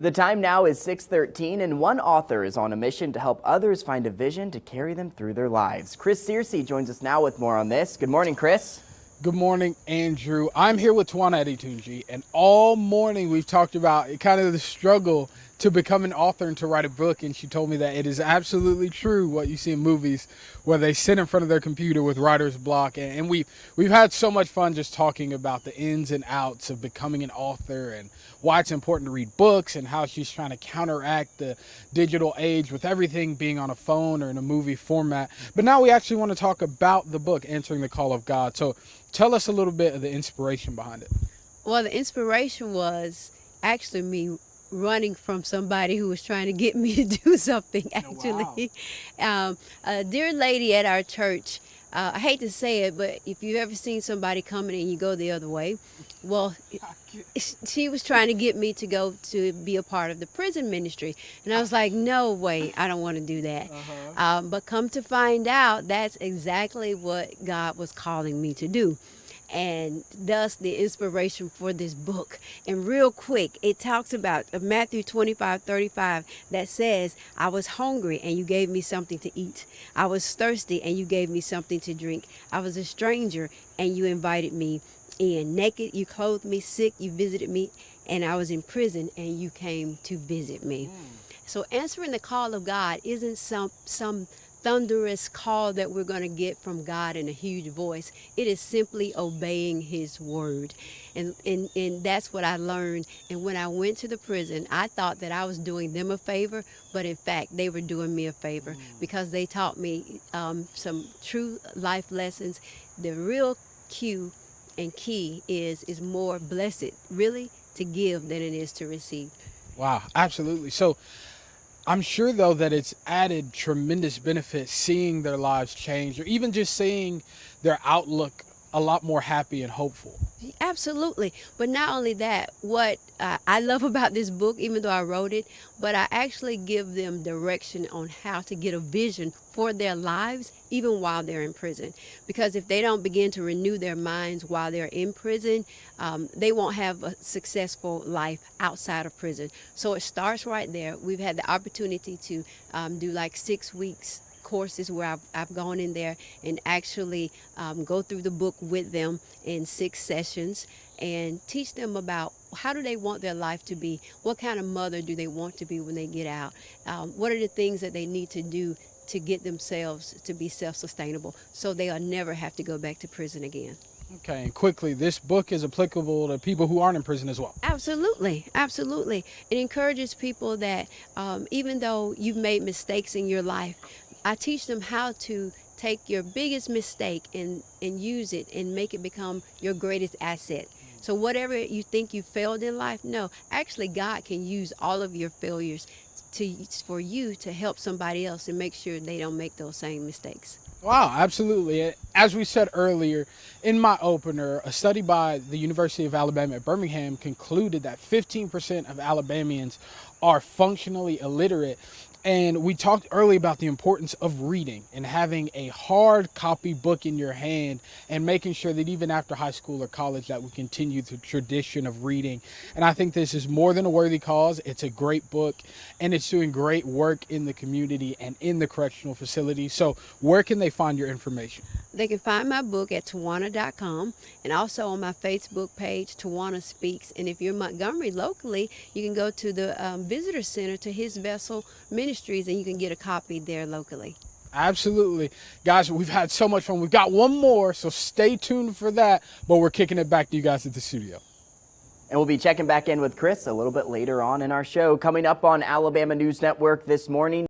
The time now is 6:13, and one author is on a mission to help others find a vision to carry them through their lives. Chris Searcy joins us now with more on this. Good morning, Chris. Good morning, Andrew. I'm here with Tijuanna Adetunji, and all morning we've talked about kind of the struggle to become an author and to write a book, and she told me that it is absolutely true what you see in movies where they sit in front of their computer with writer's block, and we've had so much fun just talking about the ins and outs of becoming an author and why it's important to read books and how she's trying to counteract the digital age with everything being on a phone or in a movie format. But now we actually want to talk about the book, Answering the Call of God. So tell us a little bit of the inspiration behind it. Well, the inspiration was actually me running from somebody who was trying to get me to do something, actually. Wow. A dear lady at our church, I hate to say it, but if you've ever seen somebody coming and you go the other way, well, she was trying to get me to go to be a part of the prison ministry. And I was like, no way, I don't want to do that. But come to find out, that's exactly what God was calling me to do. And thus the inspiration for this book. And real quick, it talks about Matthew 25:35 that says, I was hungry and you gave me something to eat. I was thirsty and you gave me something to drink. I was a stranger and you invited me in. Naked, you clothed me. Sick, you visited me. And I was in prison and you came to visit me. So answering the call of God isn't some thunderous call that we're going to get from God in a huge voice. It is simply obeying his word. And that's what I learned. And when I went to the prison, I thought that I was doing them a favor, but in fact, they were doing me a favor because they taught me some true life lessons. The real cue and key is more blessed, really, to give than it is to receive. Wow, absolutely. So I'm sure, though, that it's added tremendous benefit seeing their lives change or even just seeing their outlook a lot more happy and hopeful. Absolutely. But not only that, what I love about this book, even though I wrote it, but I actually give them direction on how to get a vision for their lives, even while they're in prison. Because if they don't begin to renew their minds while they're in prison, they won't have a successful life outside of prison. So it starts right there. We've had the opportunity to do like 6 weeks courses where I've gone in there and actually go through the book with them in 6 sessions and teach them about how do they want their life to be, what kind of mother do they want to be when they get out, what are the things that they need to do to get themselves to be self-sustainable so they'll never have to go back to prison again. Okay, and quickly, this book is applicable to people who aren't in prison as well. Absolutely, absolutely. It encourages people that even though you've made mistakes in your life, I teach them how to take your biggest mistake and use it and make it become your greatest asset. So whatever you think you failed in life, no, actually God can use all of your failures for you to help somebody else and make sure they don't make those same mistakes. Wow, absolutely. As we said earlier in my opener, a study by the University of Alabama at Birmingham concluded that 15% of Alabamians are functionally illiterate. And we talked earlier about the importance of reading and having a hard copy book in your hand and making sure that even after high school or college that we continue the tradition of reading. And I think this is more than a worthy cause. It's a great book and it's doing great work in the community and in the correctional facility. So where can they find your information? They can find my book at Tijuanna.com and also on my Facebook page, Tijuanna Speaks. And if you're in Montgomery locally, you can go to the Visitor Center to His Vessel Ministries and you can get a copy there locally. Absolutely. Guys, we've had so much fun. We've got one more, so stay tuned for that. But we're kicking it back to you guys at the studio. And we'll be checking back in with Chris a little bit later on in our show. Coming up on Alabama News Network this morning.